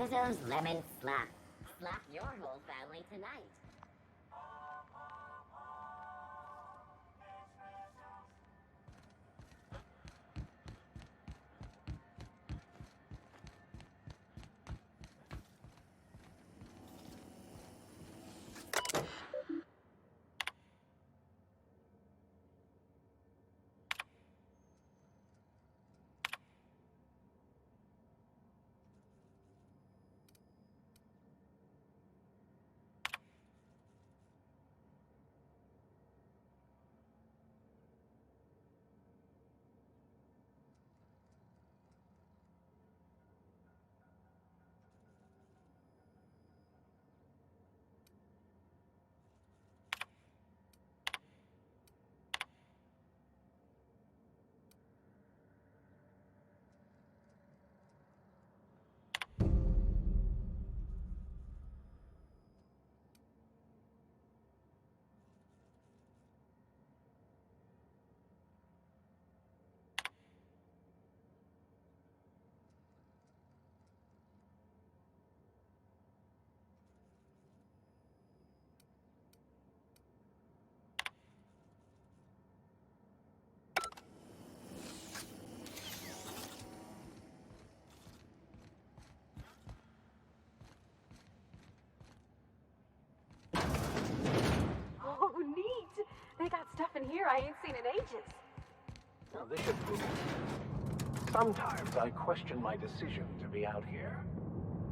Rizzo's Lemon Slap. Slap your whole family tonight. They got stuff in here I ain't seen in ages. Well, this should prove. Sometimes I question my decision to be out here.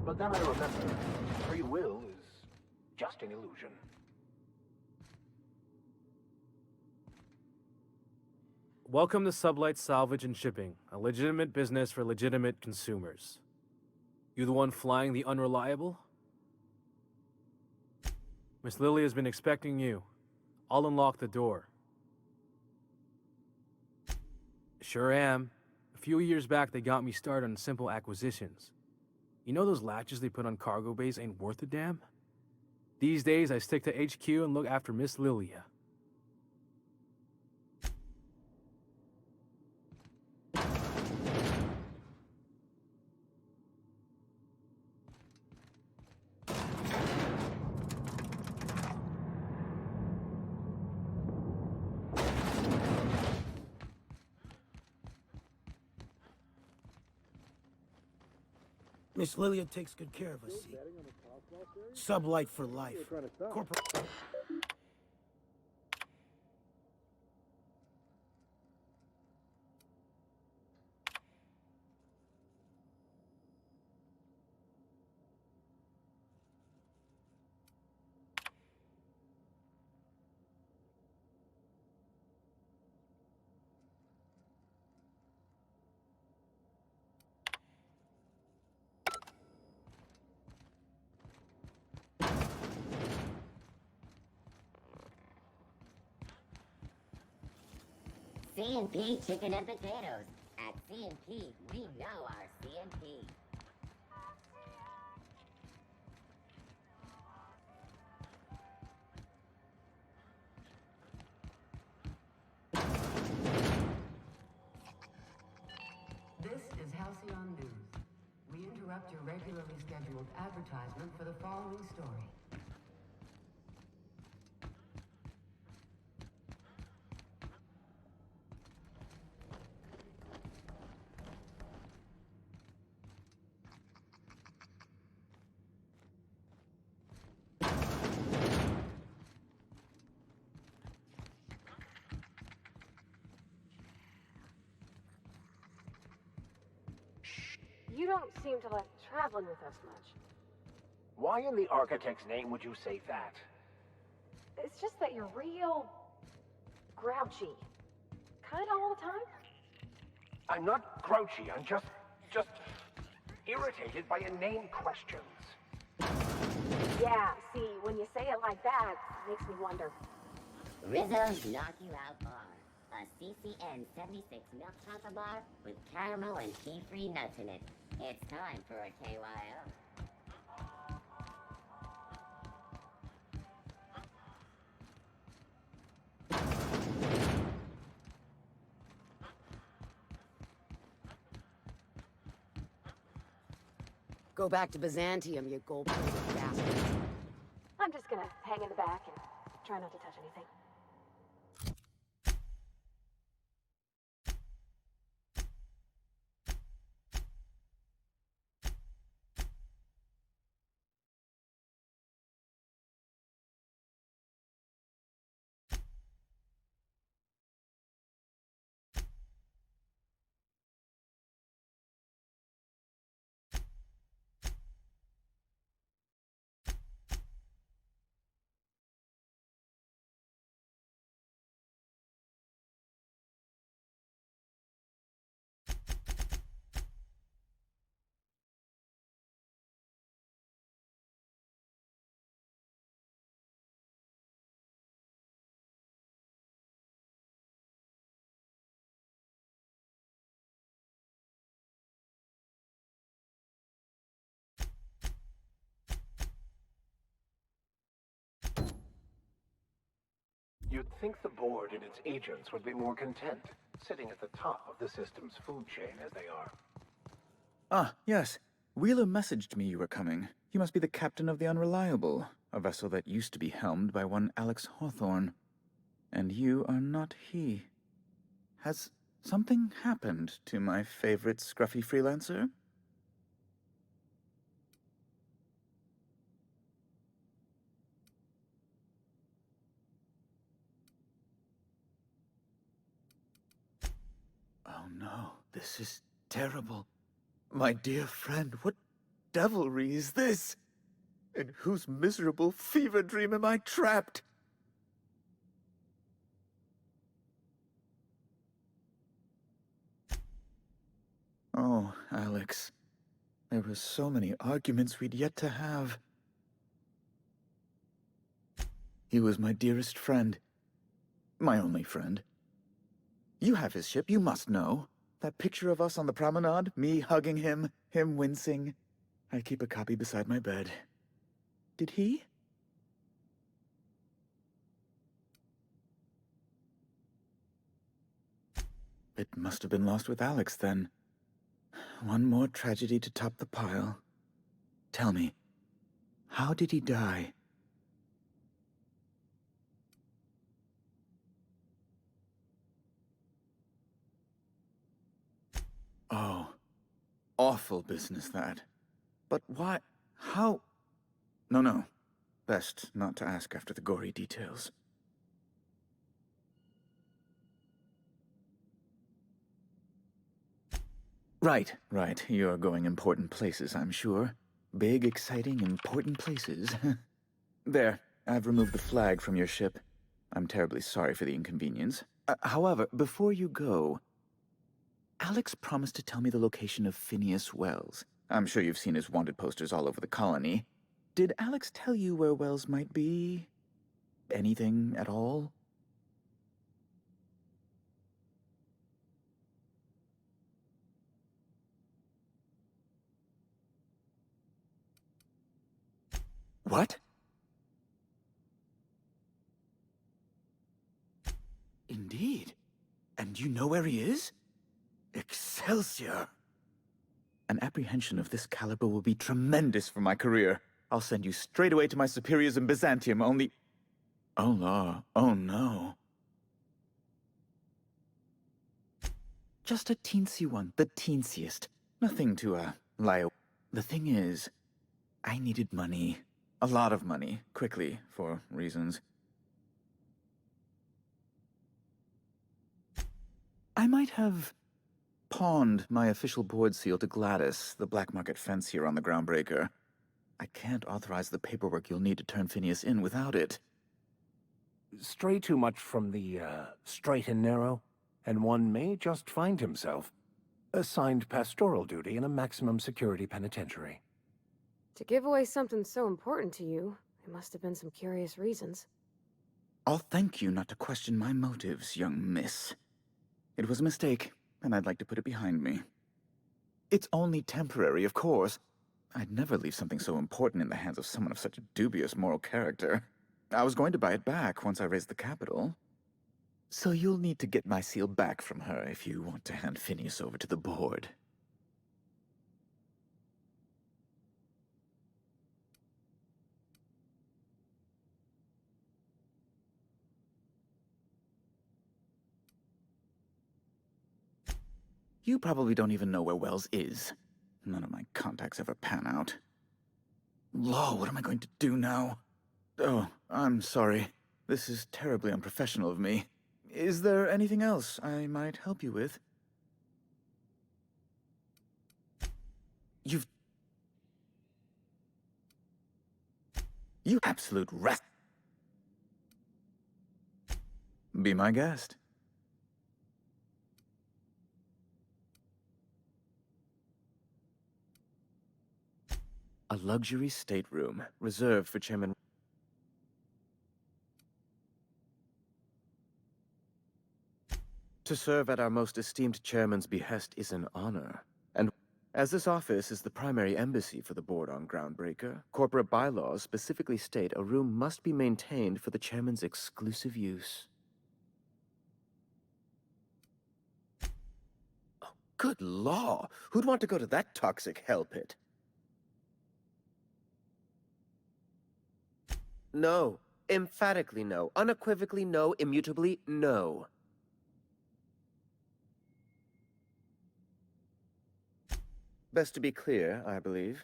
But then I remember, free will is just an illusion. Welcome to Sublight Salvage and Shipping, a legitimate business for legitimate consumers. You the one flying the unreliable? Miss Lily has been expecting you. I'll unlock the door. Sure am. A few years back, they got me started on simple acquisitions. You know those latches they put on cargo bays ain't worth a damn? These days, I stick to HQ and look after Miss Lilia. Miss Lilia takes good care of us, see? Sublight for life. Corporate... C&P chicken and potatoes. At C&P, we know our C&P. This is Halcyon News. We interrupt your regularly scheduled advertisement for the following story. You don't seem to like traveling with us much. Why in the architect's name would you say that? It's just that you're real... grouchy. Kinda all the time? I'm not grouchy, I'm just irritated by inane questions. Yeah, see, when you say it like that, it makes me wonder. Rizzo's Knock You Out Bar. A CCN 76 milk chocolate bar with caramel and tea-free nuts in it. It's time for a KYO. Go back to Byzantium, you gold-plated bastard. I'm just gonna hang in the back and try not to touch anything. You'd think the board and its agents would be more content, sitting at the top of the system's food chain as they are. Ah, yes. Wheeler messaged me you were coming. You must be the captain of the Unreliable, a vessel that used to be helmed by one Alex Hawthorne. And you are not he. Has something happened to my favorite scruffy freelancer? Oh no, this is terrible. My dear friend, what devilry is this? In whose miserable fever dream am I trapped? Oh, Alex. There were so many arguments we'd yet to have. He was my dearest friend. My only friend. You have his ship, you must know. That picture of us on the promenade, me hugging him, him wincing. I keep a copy beside my bed. Did he? It must have been lost with Alex, then. One more tragedy to top the pile. Tell me, how did he die? Oh, awful business, that. But why? How? No. Best not to ask after the gory details. Right. You're going important places, I'm sure. Big, exciting, important places. There, I've removed the flag from your ship. I'm terribly sorry for the inconvenience. However, before you go, Alex promised to tell me the location of Phineas Wells. I'm sure you've seen his wanted posters all over the colony. Did Alex tell you where Wells might be? Anything at all? What? Indeed. And you know where he is? Excelsior! An apprehension of this caliber will be tremendous for my career. I'll send you straight away to my superiors in Byzantium, only... Oh, no. Oh, no. Just a teensy one, the teensiest. Nothing to, lie. The thing is, I needed money. A lot of money, quickly, for reasons. I might have pawned my official board seal to Gladys, the black market fancier on the Groundbreaker. I can't authorize the paperwork you'll need to turn Phineas in without it. Stray too much from the, straight and narrow, and one may just find himself assigned pastoral duty in a maximum security penitentiary. To give away something so important to you, there must have been some curious reasons. I'll thank you not to question my motives, young miss. It was a mistake, and I'd like to put it behind me. It's only temporary, of course. I'd never leave something so important in the hands of someone of such a dubious moral character. I was going to buy it back once I raised the capital. So you'll need to get my seal back from her if you want to hand Phineas over to the board. You probably don't even know where Wells is. None of my contacts ever pan out. Law, what am I going to do now? Oh, I'm sorry. This is terribly unprofessional of me. Is there anything else I might help you with? You absolute rest. Be my guest. A luxury stateroom, reserved for Chairman... To serve at our most esteemed chairman's behest is an honor. And as this office is the primary embassy for the board on Groundbreaker, corporate bylaws specifically state a room must be maintained for the chairman's exclusive use. Oh, good law! Who'd want to go to that toxic hell pit? No. Emphatically no. Unequivocally no. Immutably no. Best to be clear, I believe.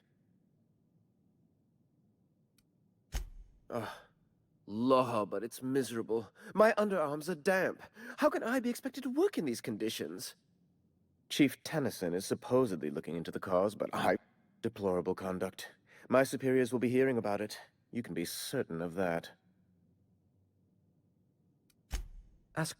Ugh. Law, but it's miserable. My underarms are damp. How can I be expected to work in these conditions? Chief Tennyson is supposedly looking into the cause, but deplorable conduct. My superiors will be hearing about it. You can be certain of that. Ask...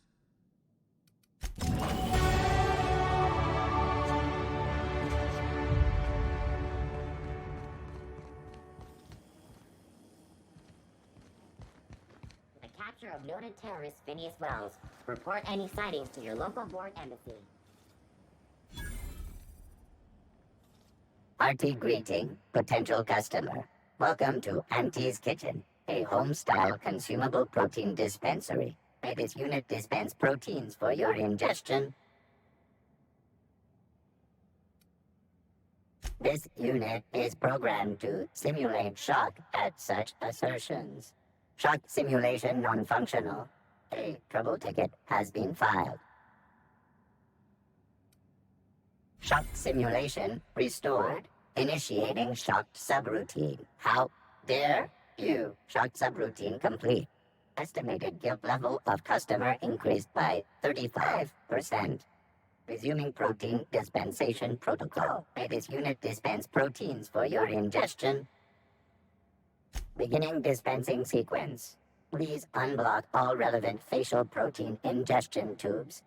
The capture of noted terrorist Phineas Wells. Report any sightings to your local board embassy. Hearty greeting, potential customer. Welcome to Auntie's Kitchen, a home-style consumable protein dispensary. May this unit dispense proteins for your ingestion. This unit is programmed to simulate shock at such assertions. Shock simulation non-functional. A trouble ticket has been filed. Shock simulation restored. Initiating shocked subroutine. How dare you? Shocked subroutine complete. Estimated guilt level of customer increased by 35%. Resuming protein dispensation protocol. May this unit dispense proteins for your ingestion. Beginning dispensing sequence. Please unblock all relevant facial protein ingestion tubes.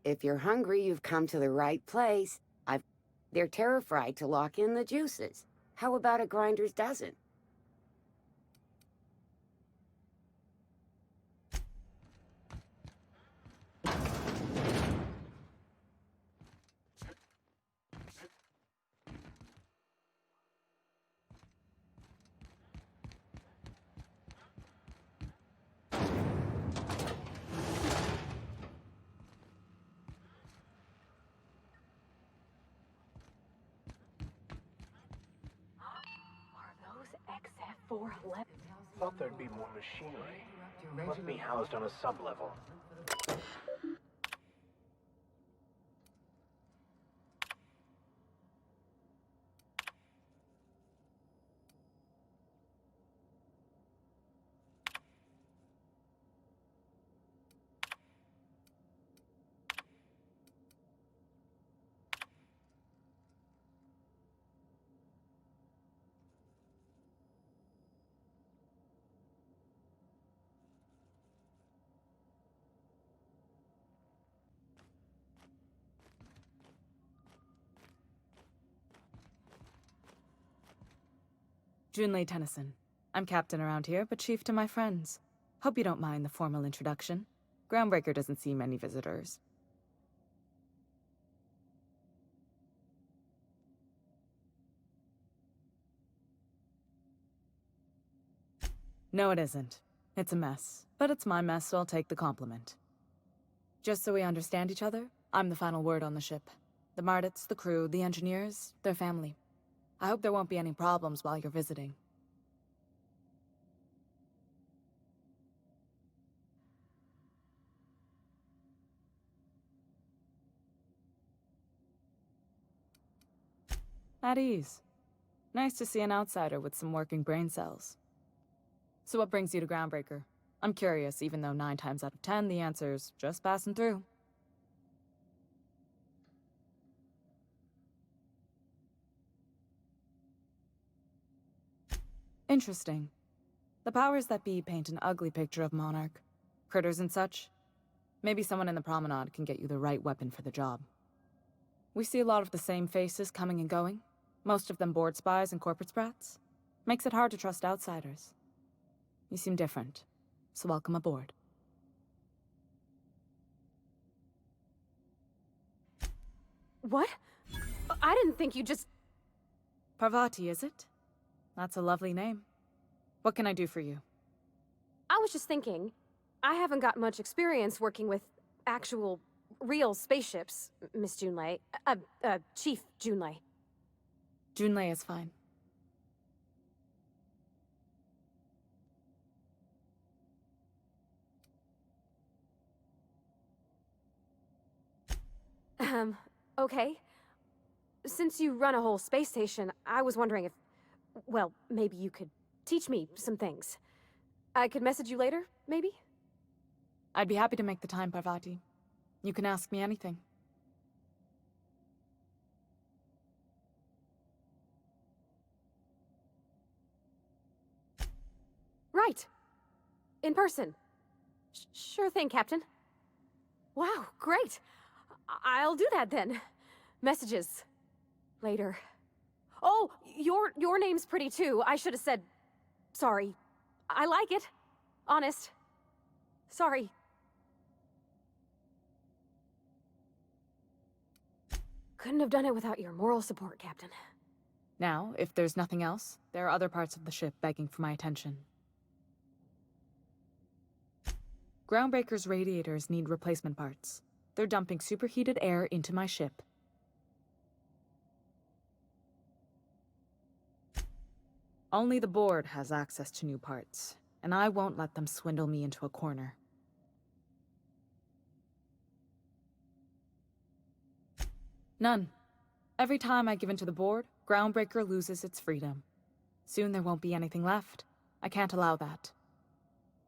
If you're hungry, you've come to the right place. They're terra-fried to lock in the juices. How about a grinder's dozen? XF411. Thought there'd be more machinery. Must be housed on a sub-level. Junlei Tennyson. I'm captain around here, but chief to my friends. Hope you don't mind the formal introduction. Groundbreaker doesn't see many visitors. No, it isn't. It's a mess. But it's my mess, so I'll take the compliment. Just so we understand each other, I'm the final word on the ship. The Mardits, the crew, the engineers, their family. I hope there won't be any problems while you're visiting. At ease. Nice to see an outsider with some working brain cells. So what brings you to Groundbreaker? I'm curious, even though 9 times out of 10 the answer's just passing through. Interesting. The powers that be paint an ugly picture of Monarch. Critters and such. Maybe someone in the promenade can get you the right weapon for the job. We see a lot of the same faces coming and going. Most of them board spies and corporate sprats. Makes it hard to trust outsiders. You seem different, so welcome aboard. What? I didn't think you just... Parvati, is it? That's a lovely name. What can I do for you? I was just thinking, I haven't got much experience working with actual, real spaceships, Miss Junlei. Chief Junlei. Junlei is fine. Okay. Since you run a whole space station, I was wondering if... Well, maybe you could teach me some things. I could message you later, maybe? I'd be happy to make the time, Parvati. You can ask me anything. Right. In person. Sure thing, Captain. Wow, great. I'll do that then. Messages. Later. Oh, your name's pretty too. I should have said... Sorry. I like it. Honest. Sorry. Couldn't have done it without your moral support, Captain. Now, if there's nothing else, there are other parts of the ship begging for my attention. Groundbreaker's radiators need replacement parts. They're dumping superheated air into my ship. Only the board has access to new parts, and I won't let them swindle me into a corner. None. Every time I give in to the board, Groundbreaker loses its freedom. Soon there won't be anything left. I can't allow that.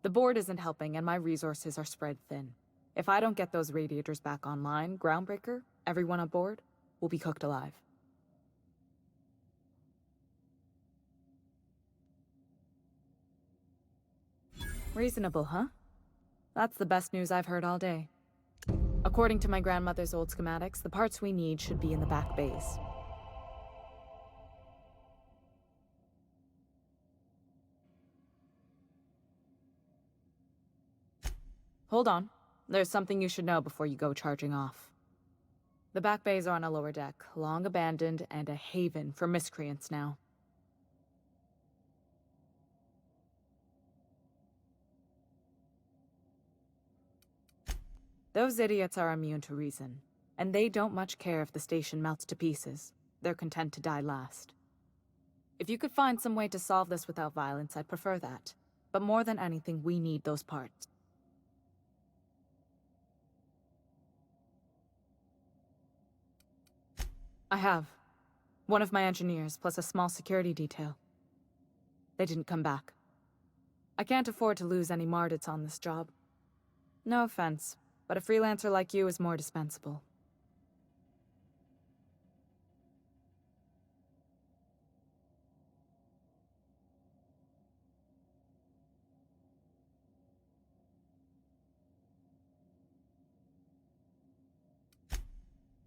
The board isn't helping, and my resources are spread thin. If I don't get those radiators back online, Groundbreaker, everyone aboard, will be cooked alive. Reasonable, huh? That's the best news I've heard all day. According to my grandmother's old schematics, the parts we need should be in the back bays. Hold on. There's something you should know before you go charging off. The back bays are on a lower deck, long abandoned and a haven for miscreants now. Those idiots are immune to reason, and they don't much care if the station melts to pieces. They're content to die last. If you could find some way to solve this without violence, I'd prefer that. But more than anything, we need those parts. I have. One of my engineers, plus a small security detail. They didn't come back. I can't afford to lose any Mardits on this job. No offense, but a freelancer like you is more dispensable.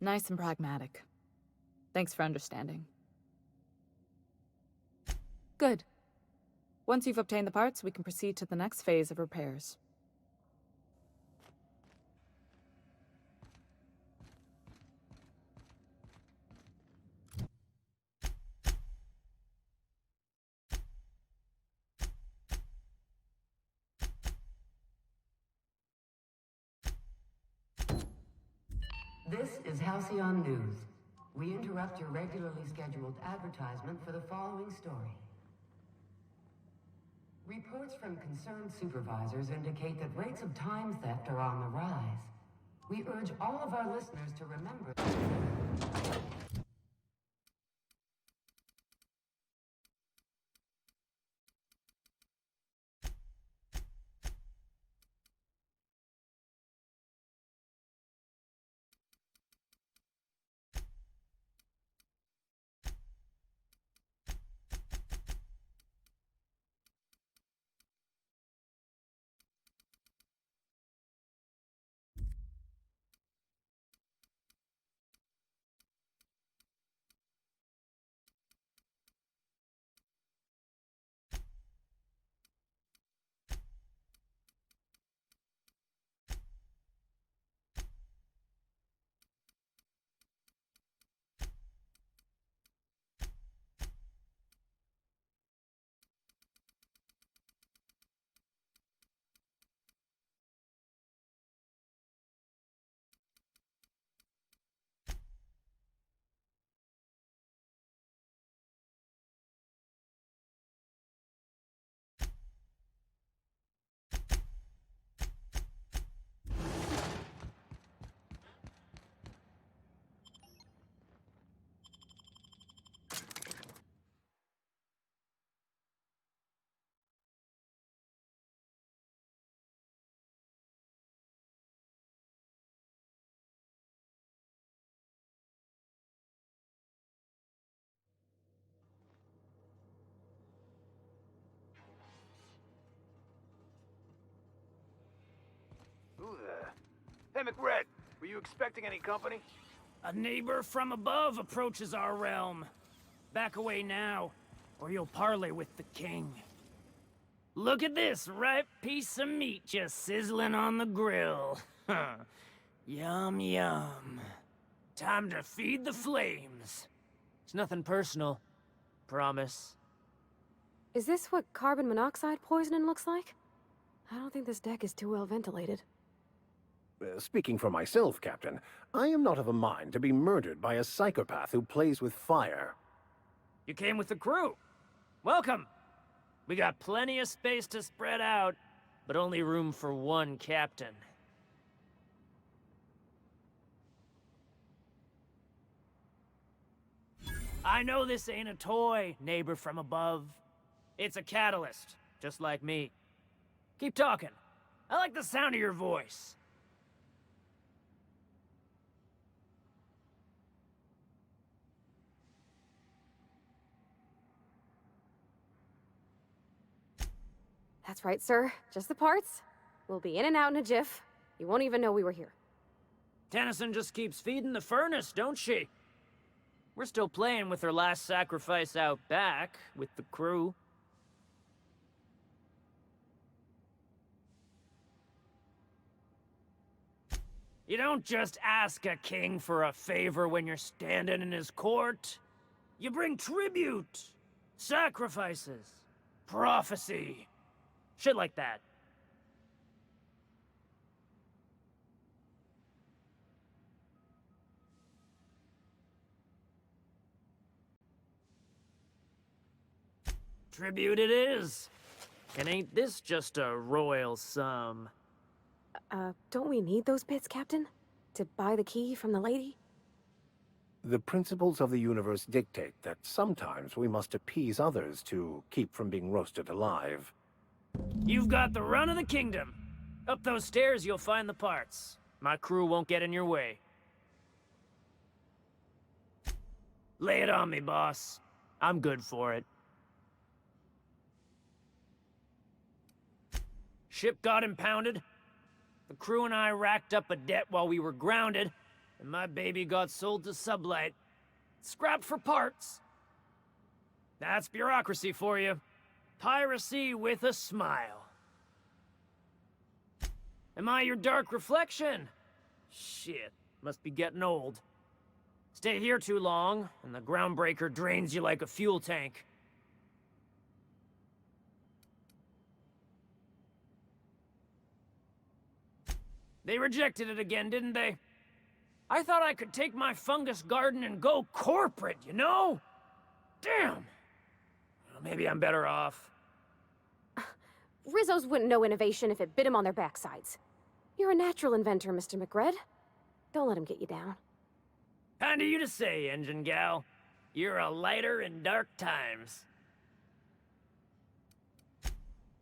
Nice and pragmatic. Thanks for understanding. Good. Once you've obtained the parts, we can proceed to the next phase of repairs. This is Halcyon News. We interrupt your regularly scheduled advertisement for the following story. Reports from concerned supervisors indicate that rates of time theft are on the rise. We urge all of our listeners to remember... Who there? Hey, McRed, were you expecting any company? A neighbor from above approaches our realm. Back away now, or you'll parley with the king. Look at this ripe piece of meat just sizzling on the grill. Yum, yum. Time to feed the flames. It's nothing personal. Promise. Is this what carbon monoxide poisoning looks like? I don't think this deck is too well ventilated. Speaking for myself, Captain, I am not of a mind to be murdered by a psychopath who plays with fire. You came with the crew. Welcome. We got plenty of space to spread out, but only room for one captain. I know this ain't a toy, neighbor from above. It's a catalyst, just like me. Keep talking. I like the sound of your voice. That's right, sir. Just the parts. We'll be in and out in a jiff. You won't even know we were here. Tennyson just keeps feeding the furnace, don't she? We're still playing with her last sacrifice out back, with the crew. You don't just ask a king for a favor when you're standing in his court. You bring tribute, sacrifices, prophecy, shit like that. Tribute it is. And ain't this just a royal sum? Don't we need those bits, Captain? To buy the key from the lady? The principles of the universe dictate that sometimes we must appease others to keep from being roasted alive. You've got the run of the kingdom. Up those stairs, you'll find the parts. My crew won't get in your way. Lay it on me, boss. I'm good for it. Ship got impounded. The crew and I racked up a debt while we were grounded, and my baby got sold to Sublight. Scrapped for parts. That's bureaucracy for you. Piracy with a smile. Am I your dark reflection? Shit, must be getting old. Stay here too long, and the groundbreaker drains you like a fuel tank. They rejected it again, didn't they? I thought I could take my fungus garden and go corporate, you know? Damn! Well, maybe I'm better off. Rizzos wouldn't know innovation if it bit him on their backsides. You're a natural inventor, Mr. McRed. Don't let him get you down. Kind of you to say, engine gal. You're a lighter in dark times.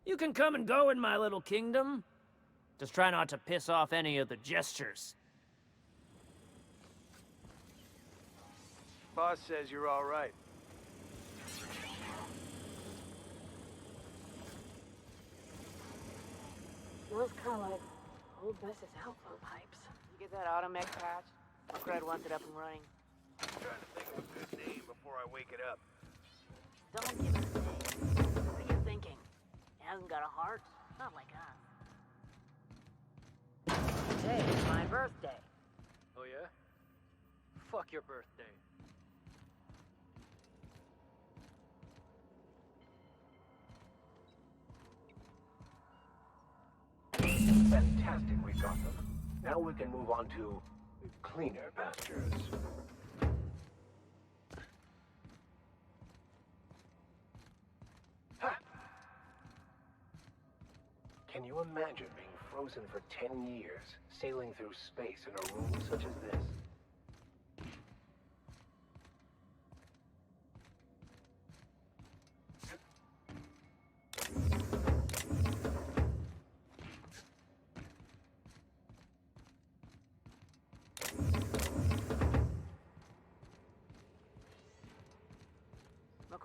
You can come and go in my little kingdom. Just try not to piss off any of the gestures. Boss says you're all right. Smells kind of like old Bess's outflow pipes. You get that automech patch? Fred wants it up and running. I'm trying to think of a good name before I wake it up. Don't give it a name. What are you thinking? It hasn't got a heart? Not like us. Today is my birthday. Oh yeah? Fuck your birthday. Fantastic, we got them. Now we can move on to cleaner pastures. Ha! Can you imagine being frozen for 10 years, sailing through space in a room such as this?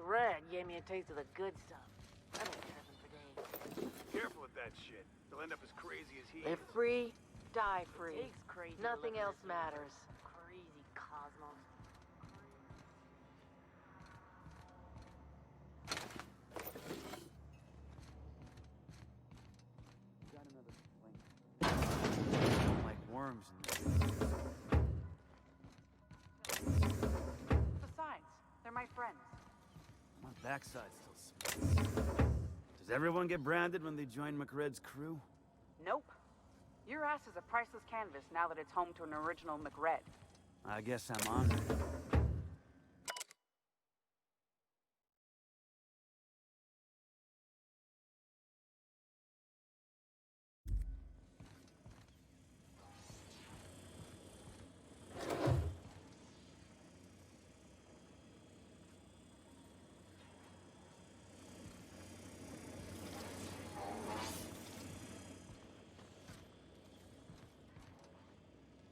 Red gave me a taste of the good stuff. I've been tripping for days. Careful with that shit. They'll end up as crazy as he Live is. free, die free. It's crazy. Nothing else matters. Crazy cosmos. Like worms and... Besides, they're my friends. My backside still smells. Does everyone get branded when they join McRed's crew? Nope. Your ass is a priceless canvas now that it's home to an original McRed. I guess I'm honored.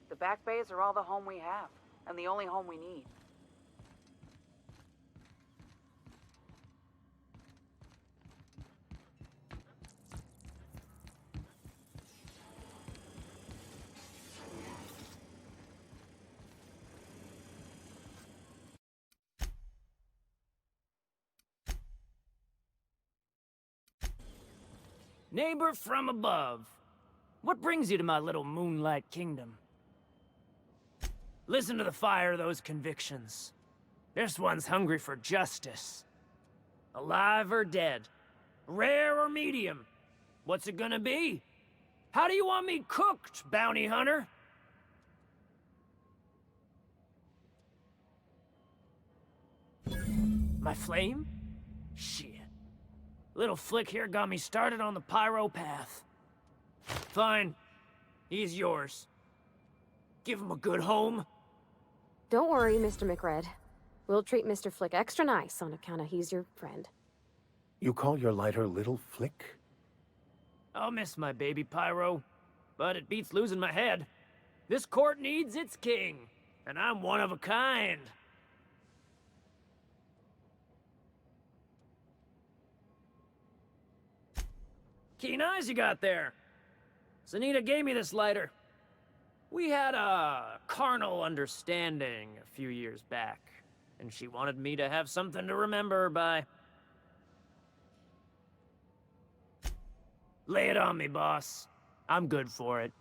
The back bays are all the home we have, and the only home we need. Neighbor from above. What brings you to my little moonlight kingdom? Listen to the fire of those convictions. This one's hungry for justice. Alive or dead? Rare or medium? What's it gonna be? How do you want me cooked, bounty hunter? My flame? Shit. Little flick here got me started on the pyro path. Fine. He's yours. Give him a good home. Don't worry, Mr. McRed. We'll treat Mr. Flick extra nice on account of he's your friend. You call your lighter Little Flick? I'll miss my baby Pyro, but it beats losing my head. This court needs its king, and I'm one of a kind. Keen eyes you got there. Zanita gave me this lighter. We had a carnal understanding a few years back, and she wanted me to have something to remember her by. Lay it on me, boss. I'm good for it.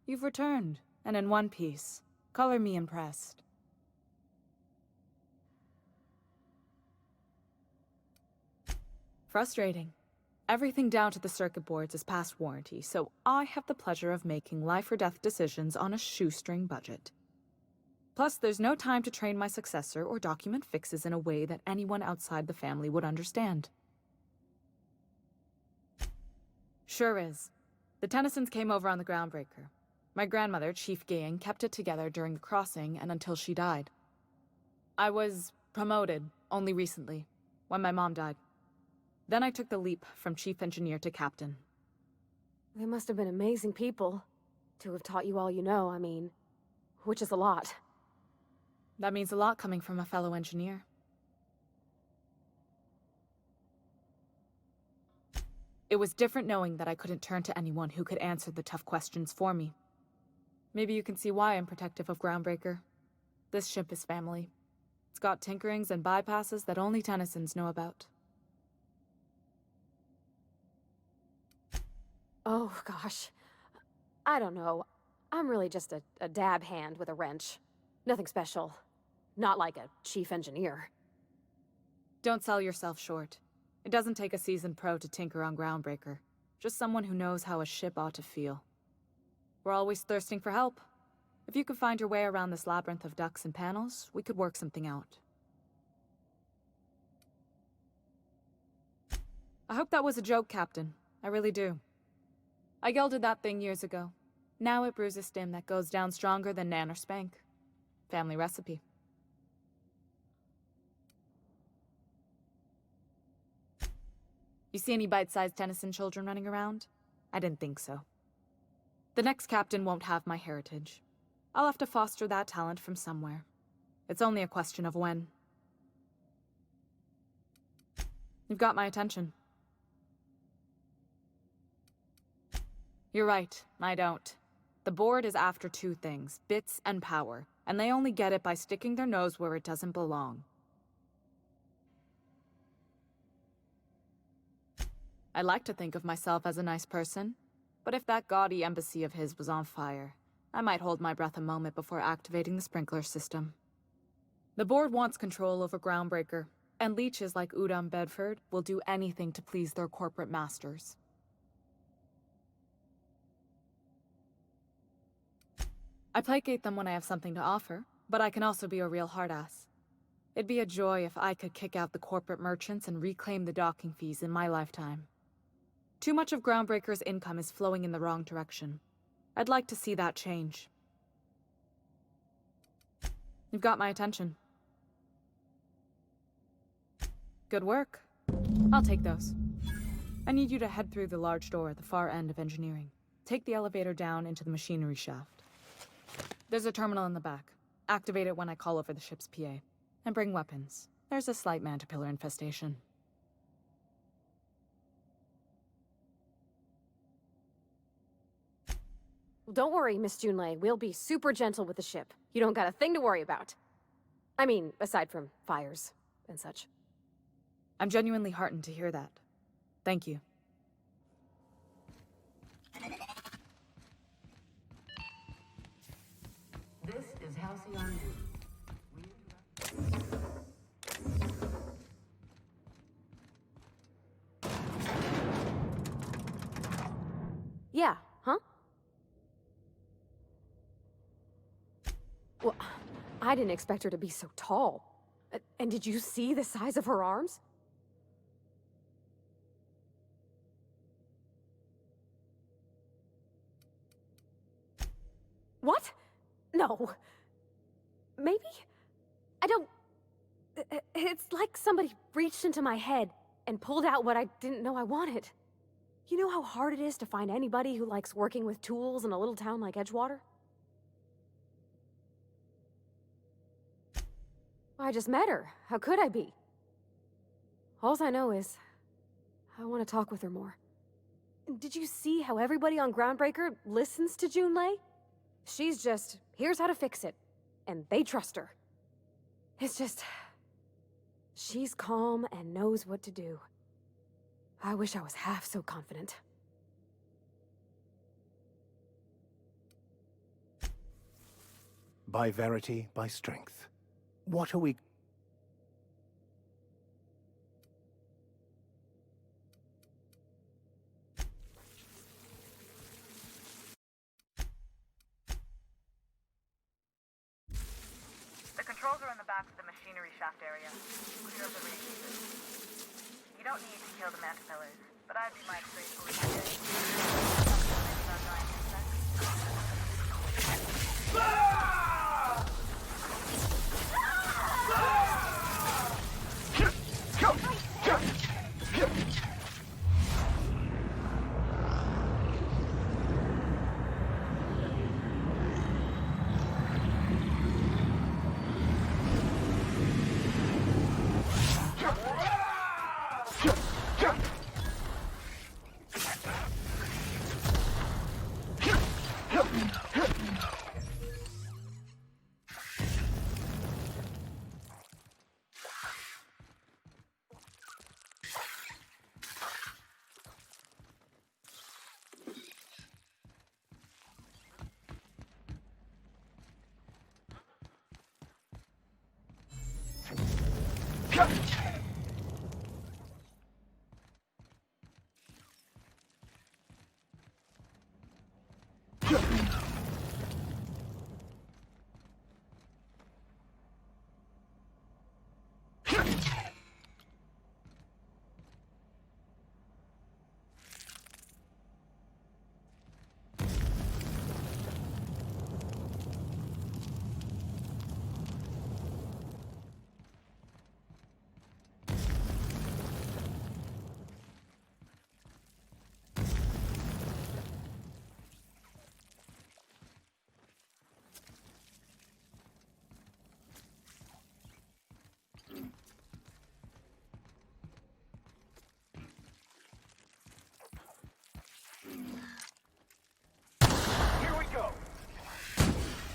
You've returned, and in one piece. Color me impressed. Frustrating. Everything down to the circuit boards is past warranty, so I have the pleasure of making life or death decisions on a shoestring budget. Plus, there's no time to train my successor or document fixes in a way that anyone outside the family would understand. Sure is. The Tennysons came over on the Groundbreaker. My grandmother, Chief Gaying, kept it together during the crossing and until she died. I was promoted only recently, when my mom died. Then I took the leap from Chief Engineer to Captain. They must have been amazing people to have taught you all you know, I mean, which is a lot. That means a lot coming from a fellow engineer. It was different knowing that I couldn't turn to anyone who could answer the tough questions for me. Maybe you can see why I'm protective of Groundbreaker. This ship is family. It's got tinkerings and bypasses that only Tennysons know about. Oh, gosh. I don't know. I'm really just a dab hand with a wrench. Nothing special. Not like a chief engineer. Don't sell yourself short. It doesn't take a seasoned pro to tinker on Groundbreaker. Just someone who knows how a ship ought to feel. We're always thirsting for help. If you could find your way around this labyrinth of ducts and panels, we could work something out. I hope that was a joke, Captain. I really do. I gelded that thing years ago. Now it brews a stim that goes down stronger than Nan or Spank. Family recipe. You see any bite-sized Tennyson children running around? I didn't think so. The next captain won't have my heritage. I'll have to foster that talent from somewhere. It's only a question of when. You've got my attention. You're right, I don't. The board is after two things, bits and power, and they only get it by sticking their nose where it doesn't belong. I like to think of myself as a nice person, but if that gaudy embassy of his was on fire, I might hold my breath a moment before activating the sprinkler system. The board wants control over Groundbreaker, and leeches like Udom Bedford will do anything to please their corporate masters. I placate them when I have something to offer, but I can also be a real hard-ass. It'd be a joy if I could kick out the corporate merchants and reclaim the docking fees in my lifetime. Too much of Groundbreaker's income is flowing in the wrong direction. I'd like to see that change. You've got my attention. Good work. I'll take those. I need you to head through the large door at the far end of engineering. Take the elevator down into the machinery shaft. There's a terminal in the back. Activate it when I call over the ship's PA. And bring weapons. There's a slight man-to-pillar infestation. Don't worry, Miss Junlei. We'll be super gentle with the ship. You don't got a thing to worry about. I mean, aside from fires and such. I'm genuinely heartened to hear that. Thank you. This is Halcyon News. Yeah, huh? Well, I didn't expect her to be so tall. And did you see the size of her arms? What? No. Maybe? I don't... It's like somebody reached into my head and pulled out what I didn't know I wanted. You know how hard it is to find anybody who likes working with tools in a little town like Edgewater? I just met her. How could I be? Alls I know is, I want to talk with her more. Did you see how everybody on Groundbreaker listens to Junlei? She's just, here's how to fix it. And they trust her. It's just... she's calm and knows what to do. I wish I was half so confident. By verity, by strength. What are we... The controls are in the back of the machinery shaft area. Clear the radiators. You don't need to kill the mantis-pillars, but I'd be my grateful if you did.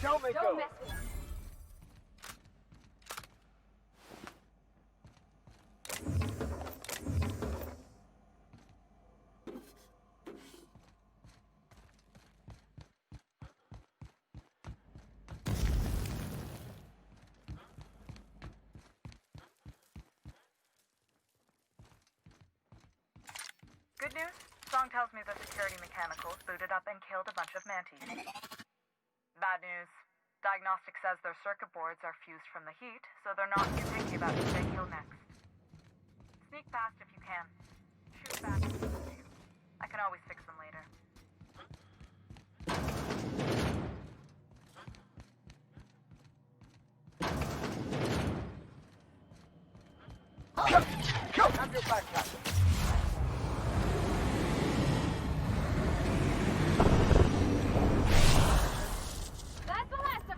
Don't make go. Mess with us. Good news? Song tells me the security mechanicals booted up and killed a bunch of mantis. Bad news. Diagnostic says their circuit boards are fused from the heat, so they're not too picky about who they kill next. Sneak past if you can. Shoot back if you need to. I can always fix them later. I'm your back, Captain. That's the last of them.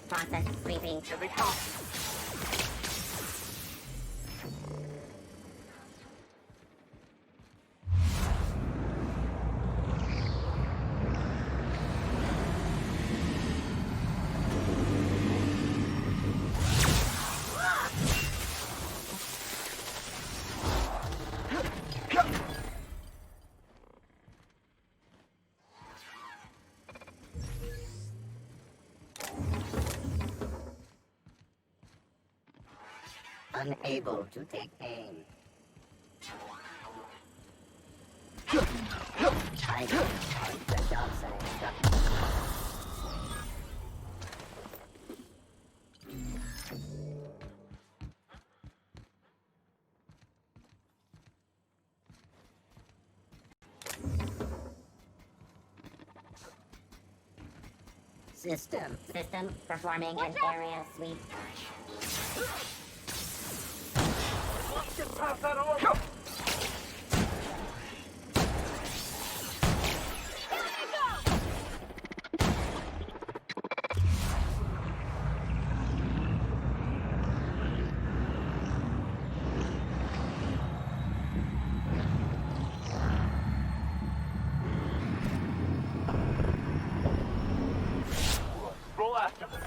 Process sweeping. Here they come. Unable to take aim. I don't want the job site. System performing an area sweep. Get past that orb. after them.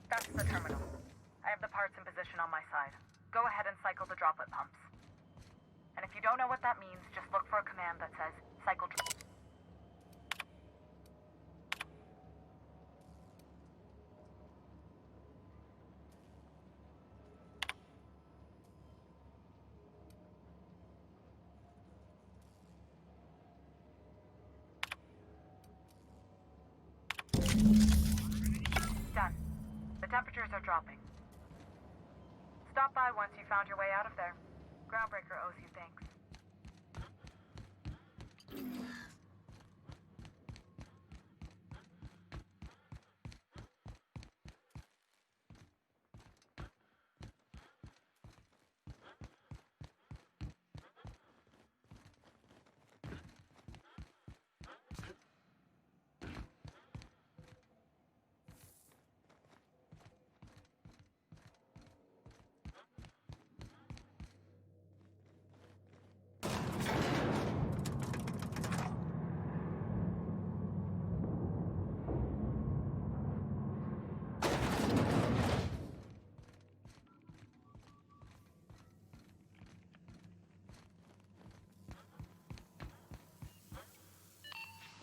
That's the terminal. I have the parts in position on my side. Go ahead and cycle the droplet pumps. And if you don't know what that means, just look for a command that says cycle Done. The temperatures are dropping. Stop by once you found your way out of there. Groundbreaker owes you thanks.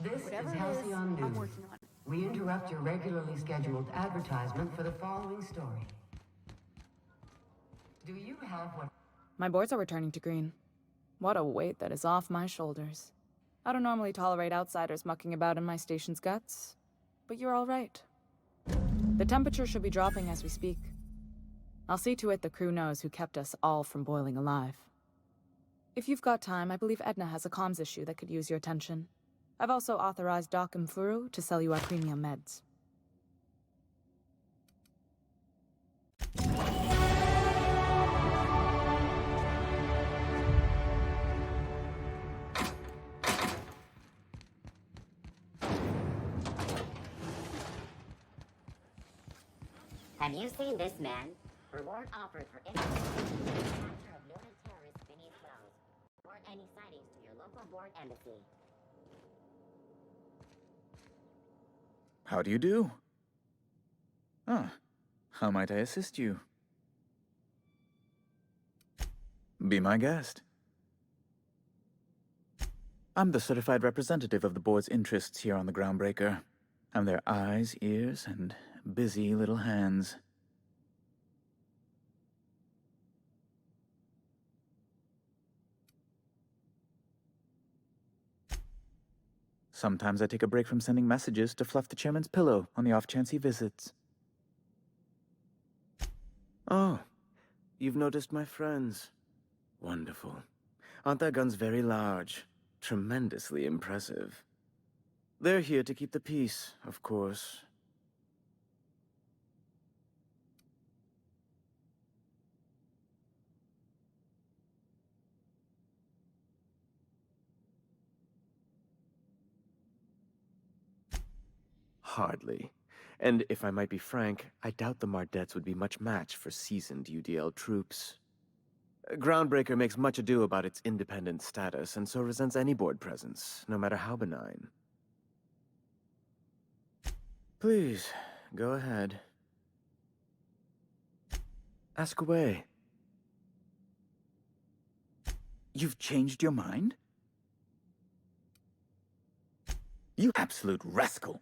This Whatever is it is, Hanyou I'm News. working on it. We interrupt your regularly scheduled advertisement for the following story. Do you have what... My boards are returning to green. What a weight that is off my shoulders. I don't normally tolerate outsiders mucking about in my station's guts, but you're all right. The temperature should be dropping as we speak. I'll see to it the crew knows who kept us all from boiling alive. If you've got time, I believe Edna has a comms issue that could use your attention. I've also authorized Doc and Furu to sell you our premium meds. Have you seen this man? Reward offered for any capture of noted terrorists beneath grounds. Report any sightings to your local board embassy. How do you do? Ah, how might I assist you? Be my guest. I'm the certified representative of the board's interests here on the Groundbreaker. I'm their eyes, ears, and busy little hands. Sometimes I take a break from sending messages to fluff the chairman's pillow on the off chance he visits. Oh, you've noticed my friends. Wonderful. Aren't their guns very large? Tremendously impressive. They're here to keep the peace, of course. Hardly. And if I might be frank, I doubt the Mardettes would be much match for seasoned UDL troops. Groundbreaker makes much ado about its independent status, and so resents any board presence, no matter how benign. Please, go ahead. Ask away. You've changed your mind? You absolute rascal!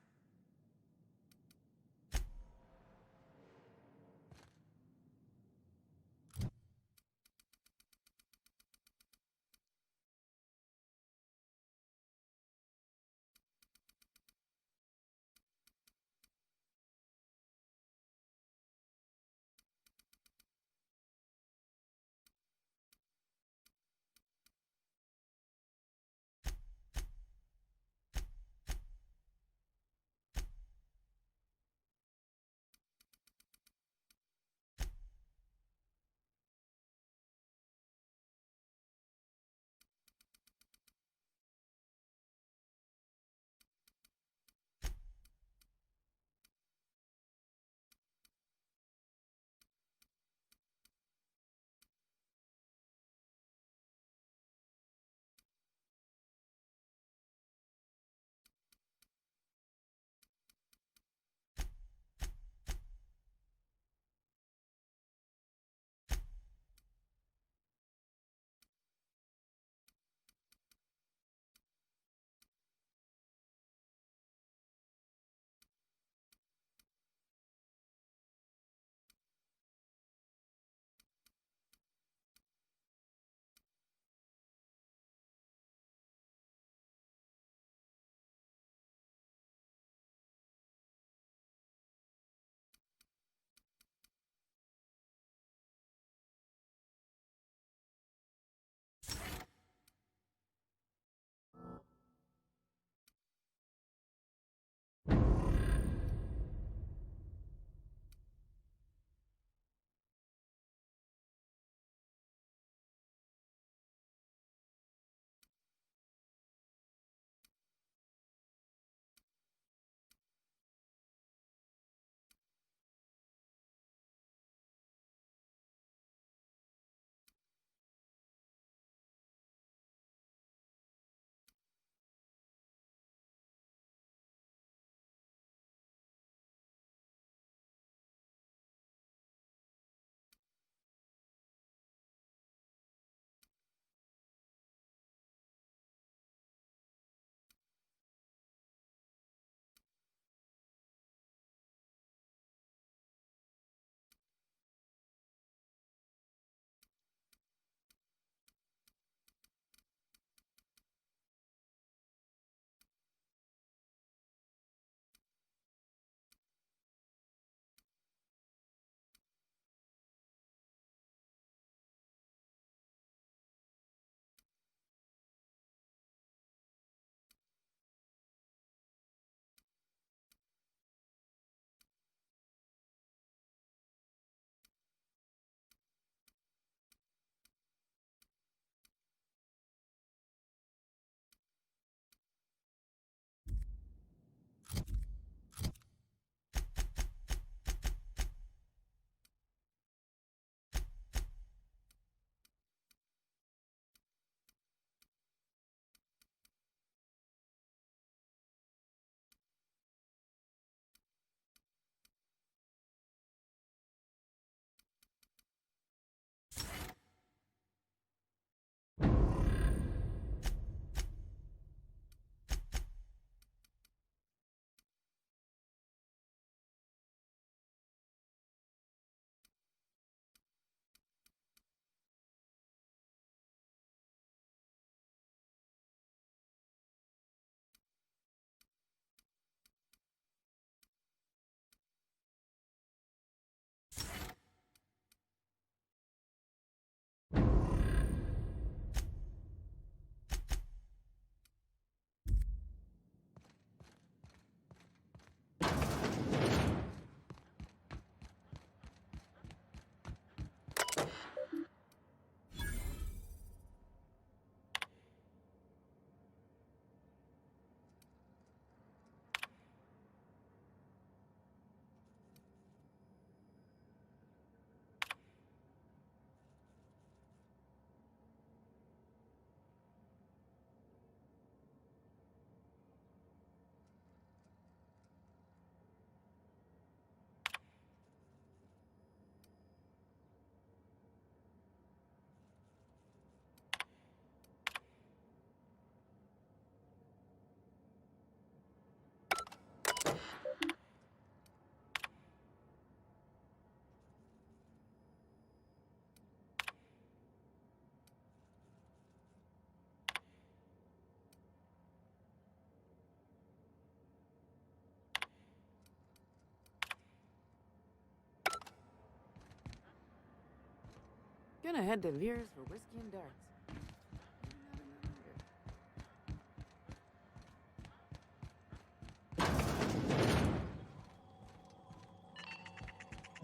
Gonna head to Veer's for whiskey and darts.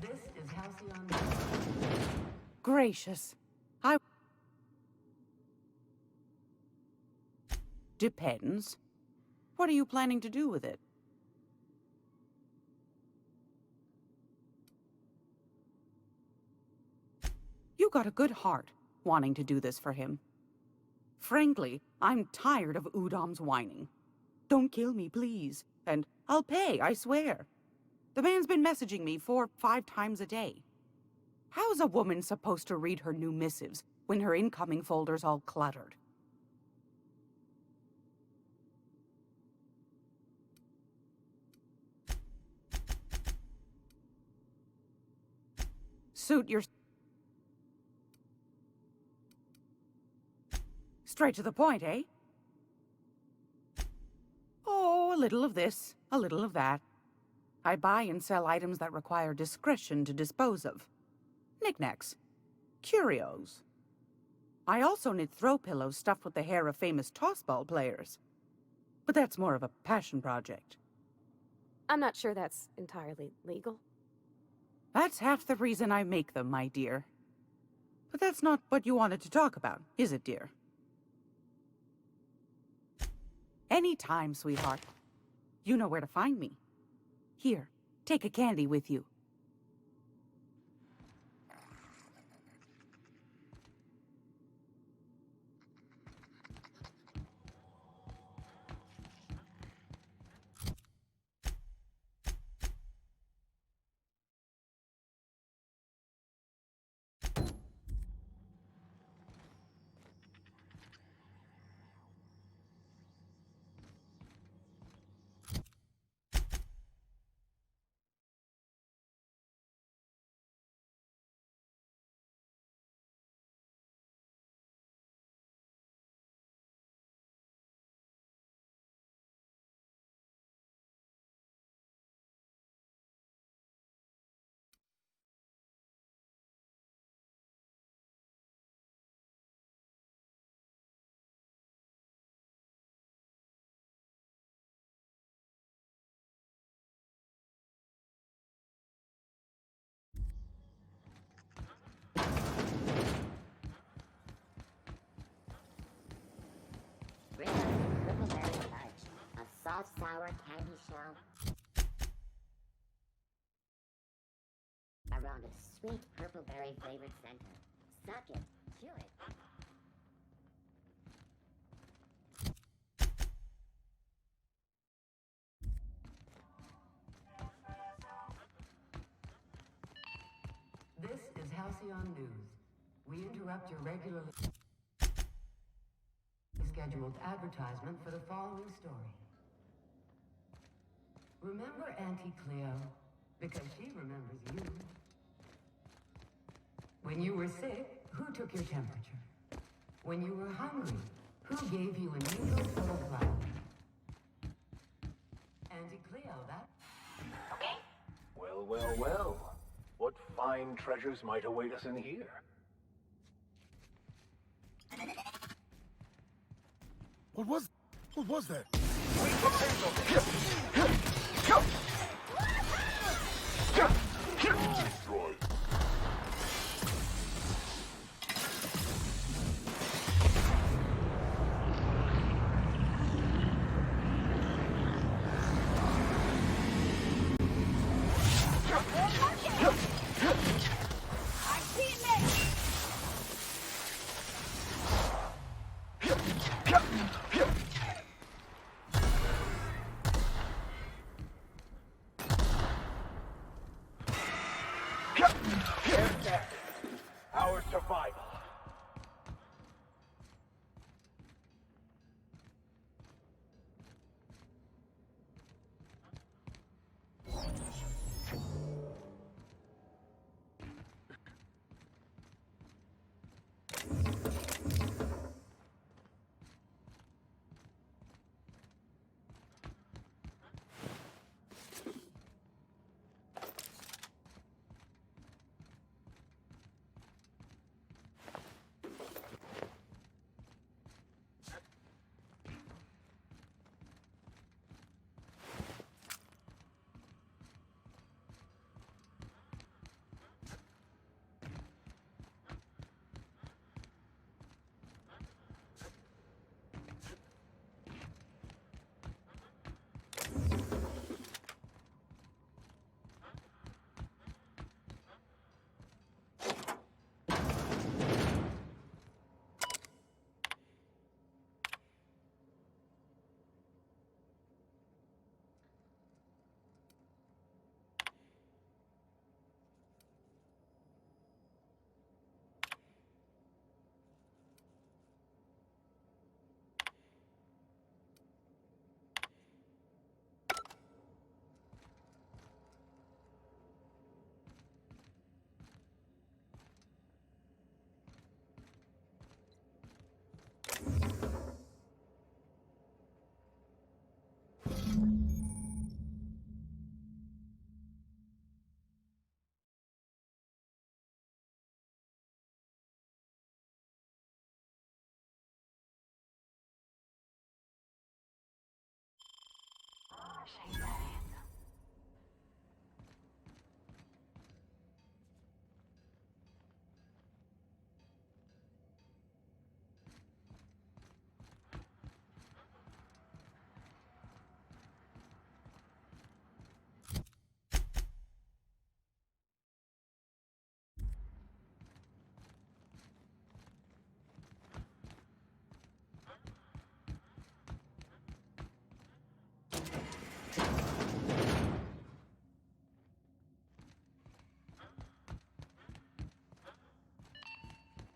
This is Halcyon. Gracious. Depends. What are you planning to do with it? You got a good heart, wanting to do this for him. Frankly, I'm tired of Udom's whining. Don't kill me, please. And I'll pay, I swear. The man's been messaging me 4 or 5 times a day. How's a woman supposed to read her new missives when her incoming folder's all cluttered? Suit your... Straight to the point, eh? Oh, a little of this, a little of that. I buy and sell items that require discretion to dispose of. Knickknacks. Curios. I also knit throw pillows stuffed with the hair of famous tossball players. But that's more of a passion project. I'm not sure that's entirely legal. That's half the reason I make them, my dear. But that's not what you wanted to talk about, is it, dear? Anytime, sweetheart. You know where to find me. Here, take a candy with you. Bring us Brickleberry Fudge, a soft-sour candy shell around a sweet purple berry flavored center. Suck it, chew it. This is Halcyon News. We interrupt your regularly scheduled advertisement for the following story. Remember Auntie Cleo? Because she remembers you. When you were sick, who took your temperature? When you were hungry, who gave you a needle full of blood? Auntie Cleo, that... Okay. Well, well, well. What fine treasures might await us in here? What was that? Destroyed.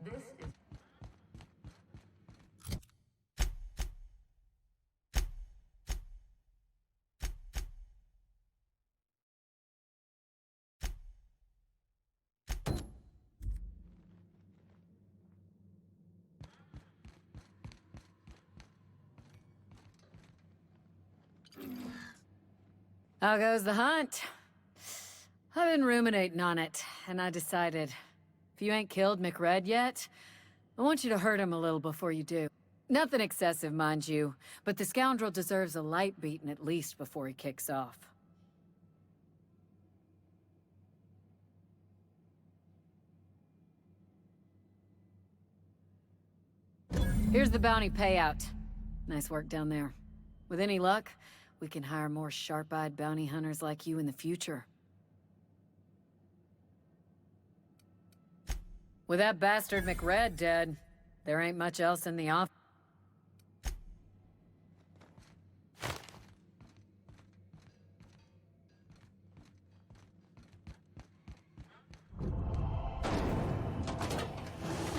This is How goes the hunt? I've been ruminating on it, and I decided, if you ain't killed McRed yet, I want you to hurt him a little before you do. Nothing excessive, mind you, but the scoundrel deserves a light beating at least before he kicks off. Here's the bounty payout. Nice work down there. With any luck, we can hire more sharp-eyed bounty hunters like you in the future. With that bastard McRed dead, there ain't much else in the office.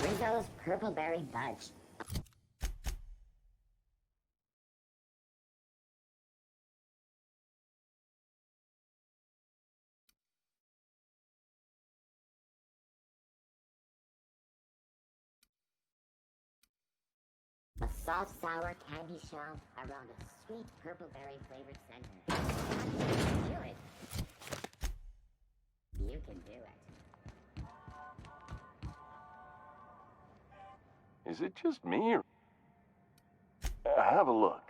Rizzo's Purpleberry Budge. A soft, sour candy shell around a sweet purple-berry flavored center. Do it. You can do it. Is it just me, or... have a look.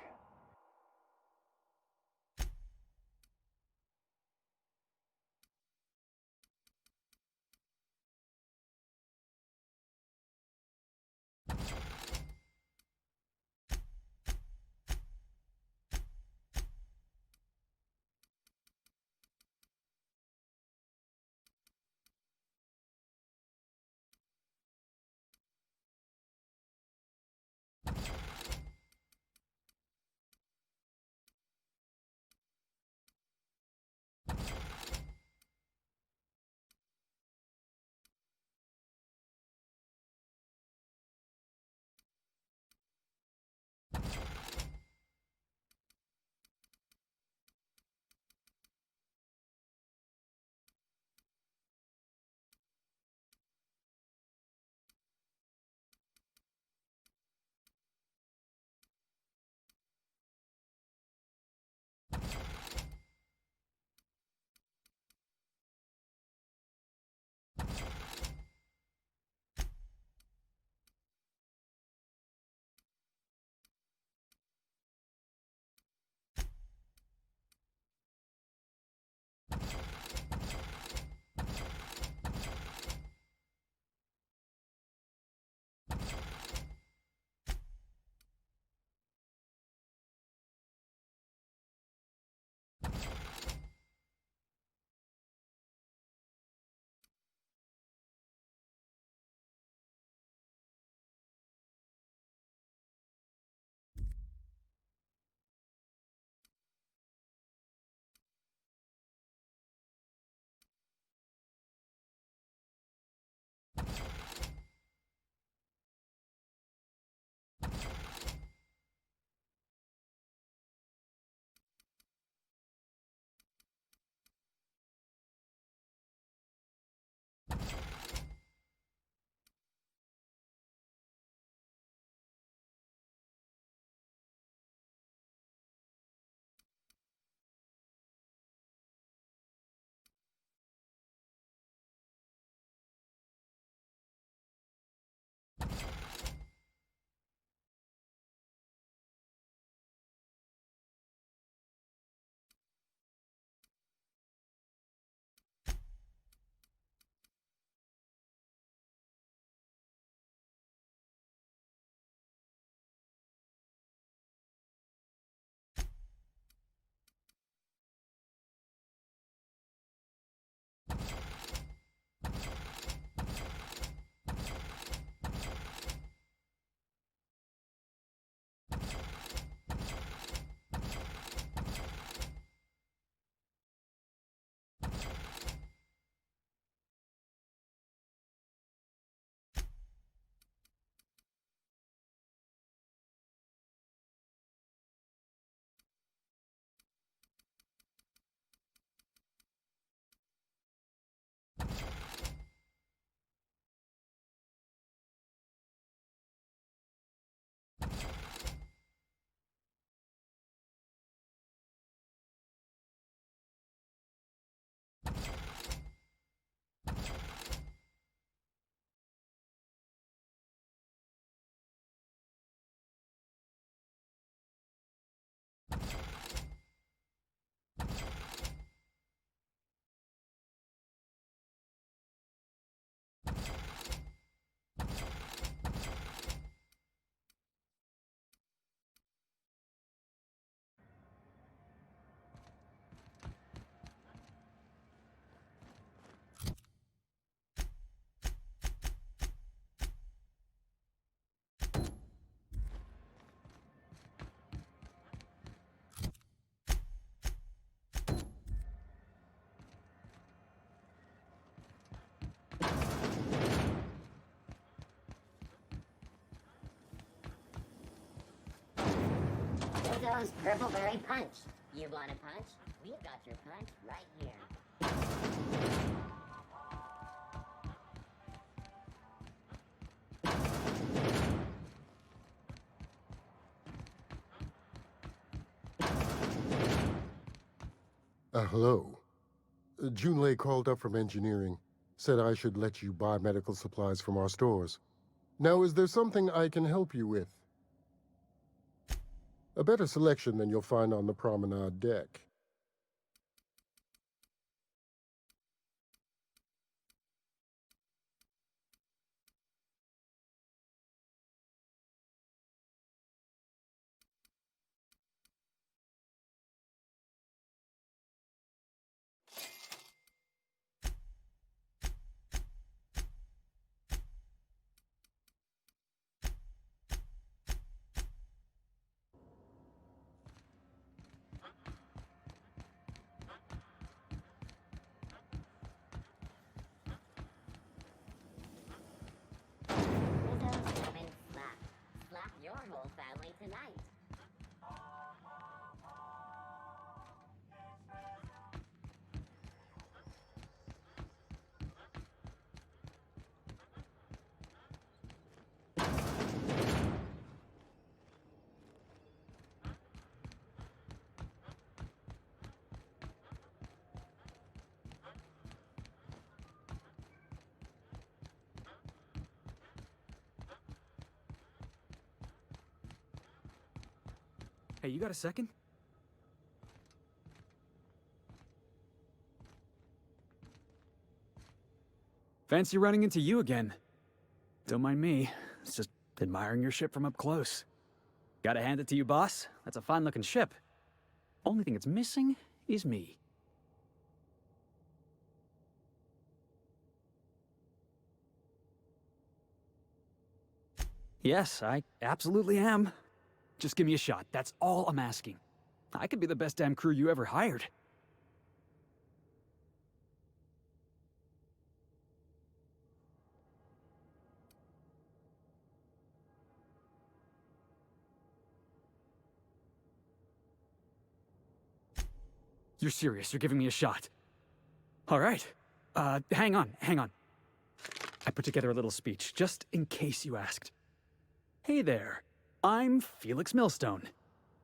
Udom's Purple Berry Punch. You want a punch? We've got your punch right here. Hello. Junlei called up from engineering. Said I should let you buy medical supplies from our stores. Now, is there something I can help you with? A better selection than you'll find on the promenade deck. Slap your whole family tonight. Hey, you got a second? Fancy running into you again. Don't mind me. It's just admiring your ship from up close. Gotta hand it to you, boss. That's a fine-looking ship. Only thing it's missing is me. Yes, I absolutely am. Just give me a shot. That's all I'm asking. I could be the best damn crew you ever hired. You're serious. You're giving me a shot. All right. Hang on. I put together a little speech, just in case you asked. Hey there. I'm Felix Millstone.